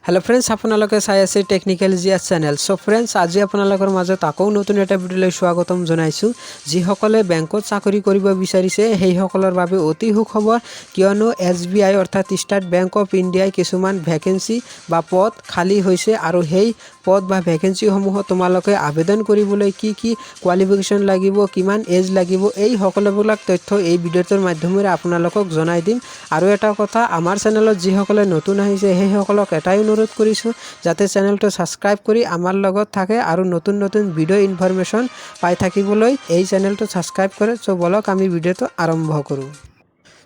Hello friends आपनालोके चाই আছে technical GS channel. So friends আজি আপোনালোকৰ মাজত আকৌ নতুন এটা ভিডিঅ'লৈ স্বাগতম জনাইছো। যিসকলে বেংকত চাকৰি কৰিব বিচাৰিছে সেইসকলৰ বাবে অতি সুখবৰ, কিয়নো SBI অৰ্থাৎ ষ্টেট বেংক অফ ইণ্ডিয়াই কিছুমান ভ্যাকেন্সি বা পদ খালী হৈছে আৰু সেই পদ বা ভ্যাকেন্সি সমূহ তোমালোকে আবেদন কৰিবলৈ কি কি কোৱালিফিকেশ্যন লাগিব, কিমান এজ লাগিব, এই সকলোবিলাক তথ্য এই ভিডিঅ'টোৰ মাধ্যমেৰে আপোনালোকক জনাই দিম। আৰু এটা কথা, আমাৰ চেনেলত যিসকলে নতুন আহিছে সেইসকলক এটাই অনুৰোধ কৰিছোঁ যাতে চেনেলটো সাবস্ক্ৰাইব কৰি আমাৰ লগত থাকে আৰু নতুন নতুন ভিডিও ইনফৰমেশন পাই থাকিবলৈ এই চেনেলটো সাবস্ক্ৰাইব কৰে। সো বলক আমি ভিডিওটো আৰম্ভ কৰোঁ।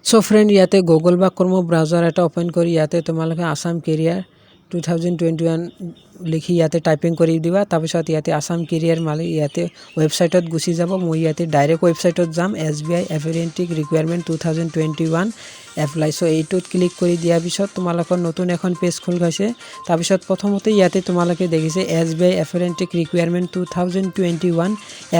সো ফ্ৰেন্ড ইয়াতে গুগল বা ক্ৰোম ব্ৰাউজাৰ এটা ওপেন কৰি ইয়াতে তোমালোকে আসাম কেৰিয়াৰ 2021 লিখি ইয়াতে টাইপিং কৰি দিবা। তাৰপিছত ইয়াতে আসাম কেৰিয়াৰ মালি ইয়াতে ৱেবসাইটত গুচি যাব। মই ইয়াতে ডাইৰেক্ট ৱেবসাইটত যাম, SBI apprentice recruitment 2021 apply. So এইটোত ক্লিক কৰি দিয়াৰ পিছত তোমালোকৰ নতুন এখন পেজ খোল গৈছে। তাৰপিছত প্ৰথমতে ইয়াতে তোমালোকে দেখিছে SBI apprentice recruitment 2021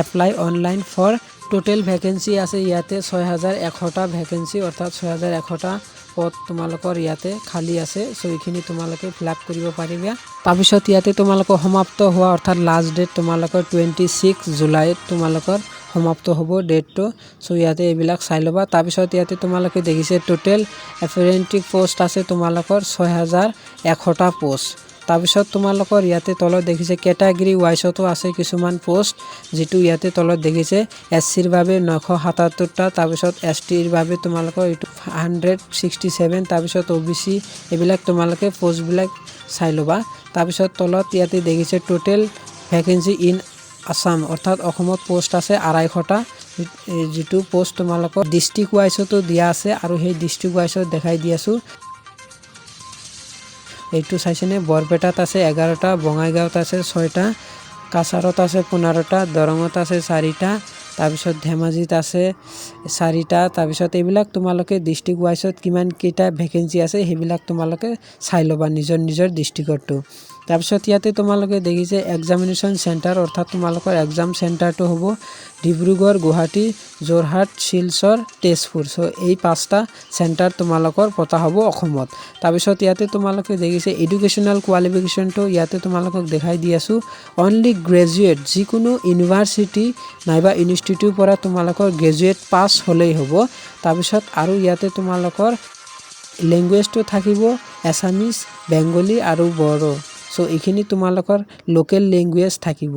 apply online for total vacancy আছে ইয়াতে 6100টা ভ্যাকেন্সি অৰ্থাৎ 6100টা পদ তোমালোকৰ ইয়াতে খালী আছে। সো এইখিনি তোমালোকে ফিলআপ কৰিব পাৰিবা। তাৰপিছত ইয়াতে তোমালোকৰ সমাপ্ত হোৱা অৰ্থাৎ লাষ্ট ডেট তোমালোকৰ 26 জুলাইত তোমালোকৰ সমাপ্ত হ'ব ডেটটো। সো ইয়াতে এইবিলাক চাই ল'বা। তাৰপিছত ইয়াতে তোমালোকে দেখিছে টোটেল এফাৰেণ্টিক পোষ্ট আছে তোমালোকৰ 6100টা পোষ্ট। তাৰপিছত তোমালোকৰ ইয়াতে তলত দেখিছে ক্যাটাগৰী ওয়াইজতো আছে কিছুমান পোষ্ট, যেটো ইয়াতে তলত দেখিছে SCৰ বাবে 977টা, তাৰপিছত STৰ বাবে তোমালোকৰ 167, তাৰপিছত OBC এইবিলাক তোমালোকে পোষ্টবিলাক চাই ল'বা। তাৰপিছত তলত ইয়াতে দেখিছে টোটেল ভ্যাকেন্সি ইন আসাম অৰ্থাৎ অসমত পোষ্ট আছে 250টা, যেটো পোষ্ট তোমালোকৰ ডিস্ট্ৰিক্ট ওয়াইজতো দিয়া আছে আৰু সেই ডিস্ট্ৰিক্ট ওয়াইজত দেখাই দি আছো। এইটো চাইছেনে, বৰপেটাত আছে 11টা, বঙাইগাঁৱত আছে 6টা, কাছাৰত আছে 15টা, দৰঙত আছে 4টা, তাৰপিছত ধেমাজিত আছে 4টা। তাৰপিছত এইবিলাক তোমালোকে ডিস্ট্ৰিক্ট ওয়াইজত কিমান কেইটা ভ্যাকেন্সি আছে সেইবিলাক তোমালোকে চাই ল'বা নিজৰ ডিস্ট্ৰিক্টটো। তাৰপিছত ইয়াতে তোমালোকে দেখিছে এক্সামিনেশ্যন চেণ্টাৰ অৰ্থাৎ তোমালোকৰ এক্সাম চেণ্টাৰটো হ'ব ডিব্ৰুগড়, গুৱাহাটী, যোৰহাট, শিলচৰ, তেজপুৰ। সো এই 5টা চেণ্টাৰ তোমালোকৰ পতা হ'ব অসমত। তাৰপিছত ইয়াতে তোমালোকে দেখিছে এডুকেশ্যনাল কোৱালিফিকেশ্যনটো ইয়াতে তোমালোকক দেখাই দি আছো। অনলি গ্ৰেজুৱেট, যিকোনো ইউনিভাৰ্চিটি নাইবা ইনষ্টিটিউটৰ পৰা তোমালোকৰ গ্ৰেজুৱেট পাছ হ'লেই হ'ব। তাৰপিছত আৰু ইয়াতে তোমালোকৰ লেংগুৱেজটো থাকিব এছামিজ, বেংগলী আৰু বড়ো। সো এইখিনি তোমালোকৰ লোকেল লেংগুৱেজ থাকিব।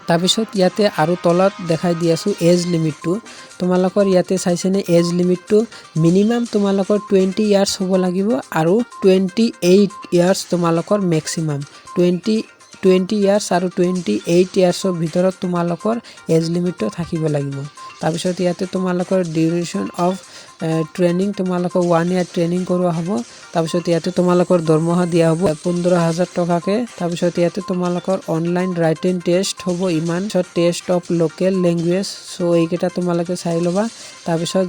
তাৰপিছত ইয়াতে আৰু তলত দেখাই দি আছো এজ লিমিটটো। তোমালোকৰ ইয়াতে চাইছেনে এজ লিমিটটো মিনিমাম তোমালোকৰ 20 ইয়াৰ্ছ হ'ব লাগিব আৰু 28 ইয়াৰ্ছ তোমালোকৰ মেক্সিমাম 20 ইয়াৰ্ছ আৰু 28 ইয়াৰ্ছৰ ভিতৰত তোমালোকৰ এজ লিমিটটো থাকিব লাগিব। তাৰপিছত ইয়াতে তোমালোকৰ ডিউৰেশ্যন অফ ট্ৰেইনিং তোমালোকৰ 1 ইয়াৰ ট্ৰেইনিং কৰোৱা হ'ব। তাৰপিছত ইয়াতে তোমালোকৰ দৰমহা দিয়া হ'ব 15,000 টকাকে। তাৰপিছত ইয়াতে তোমালোকৰ অনলাইন ৰাইটিং টেষ্ট হ'ব ইমান, taste of local language. So এইকেইটা তোমালোকে চাই ল'বা। তাৰপিছত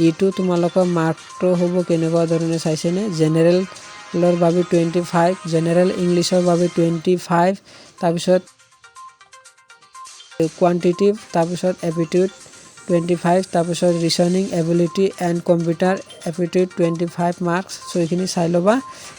এইটো তোমালোকৰ মাৰ্কটো হ'ব কেনেকুৱা ধৰণে চাইছেনে, জেনেৰেলৰ বাবে 25, জেনেৰেল ইংলিছৰ বাবে 25, তাৰপিছত কোৱান্টিটিভ, তাৰপিছত এপিটিউড 25, তাৰপিছত reasoning ability and computer aptitude 25 marks. So এইখিনি চাই ল'বা।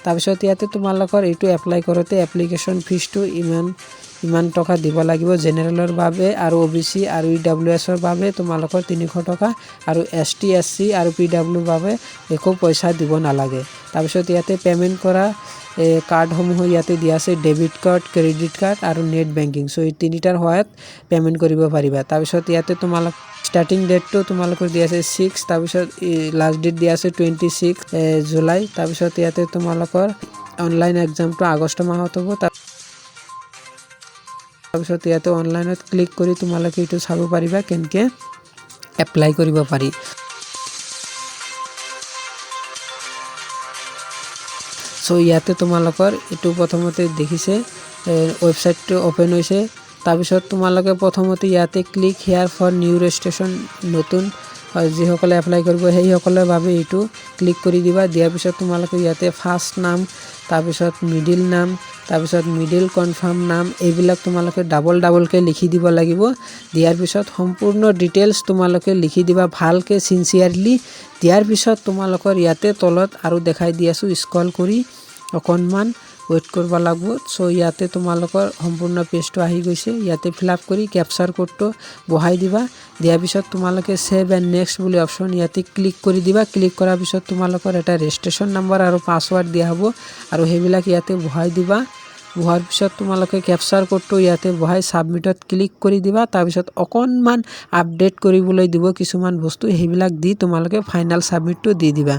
তাৰপিছত ইয়াতে তোমালোকৰ এইটো এপ্লাই কৰোঁতে এপ্লিকেশ্যন ফিজটো ইমান টকা দিব লাগিব জেনেৰেলৰ বাবে, আৰু OBC আৰু EWSৰ বাবে তোমালোকৰ 300 টকা, আৰু ST SC আৰু PWৰ বাবে একো পইচা দিব নালাগে। তাৰপিছত ইয়াতে পে'মেণ্ট কৰা কাৰ্ডসমূহ ইয়াতে দিয়া আছে, ডেবিট কাৰ্ড, ক্ৰেডিট কাৰ্ড আৰু নেট বেংকিং। সো এই তিনিটাৰ সহায়ত পে'মেণ্ট কৰিব পাৰিবা। তাৰপিছত ইয়াতে তোমালোক ষ্টাৰ্টিং ডেটটো তোমালোকৰ দিয়া আছে 6, তাৰপিছত লাষ্ট ডেট দিয়া আছে 26 জুলাই। তাৰপিছত ইয়াতে তোমালোকৰ অনলাইন এক্সামটো আগষ্ট মাহত হ'ব। তাৰপিছত ইয়াতে অনলাইনত ক্লিক কৰি তোমালোকে এইটো চাব পাৰিবা কেনেকৈ এপ্লাই কৰিব পাৰি। সো ইয়াতে তোমালোকৰ এইটো প্ৰথমতে দেখিছে ৱেবছাইটটো ওপেন হৈছে। তাৰপিছত তোমালোকে প্ৰথমতে ইয়াতে click here for new registration, নতুন যিসকলে এপ্লাই কৰিব সেইসকলৰ বাবে এইটো ক্লিক কৰি দিবা। দিয়াৰ পিছত তোমালোকে ইয়াতে ফাৰ্ষ্ট নাম, তাৰপিছত মিডিল নাম, তাৰপিছত মিডিল কনফাৰ্ম নাম, এইবিলাক তোমালোকে ডাবলকৈ লিখি দিব লাগিব। দিয়াৰ পিছত সম্পূৰ্ণ ডিটেইলছ তোমালোকে লিখি দিবা ভালকৈ সিনচিয়াৰলি। দিয়াৰ পিছত তোমালোকৰ ইয়াতে তলত আৰু দেখাই দি আছো স্ক্ৰল কৰি অকণমান ৱেইট কৰিব লাগিব। সো ইয়াতে তোমালোকৰ সম্পূৰ্ণ পেজটো আহি গৈছে। ইয়াতে ফিল আপ কৰি ক্যাপচাৰ কোডটো বহাই দিবা। দিয়াৰ পিছত তোমালোকে সেভ এণ্ড নেক্সট বুলি অপশ্যন ইয়াতে ক্লিক কৰি দিবা। ক্লিক কৰাৰ পিছত তোমালোকৰ এটা ৰেজিষ্ট্ৰেশ্যন নাম্বাৰ আৰু পাছৱৰ্ড দিয়া হ'ব আৰু সেইবিলাক ইয়াতে বহাই দিবা। বহাৰ পিছত তোমালোকে ক্যাপচাৰ কোডটো ইয়াতে বহাই সাবমিটত ক্লিক কৰি দিবা। তাৰপিছত অকণমান আপডেট কৰিবলৈ দিব কিছুমান বস্তু, সেইবিলাক দি তোমালোকে ফাইনেল সাবমিটটো দি দিবা।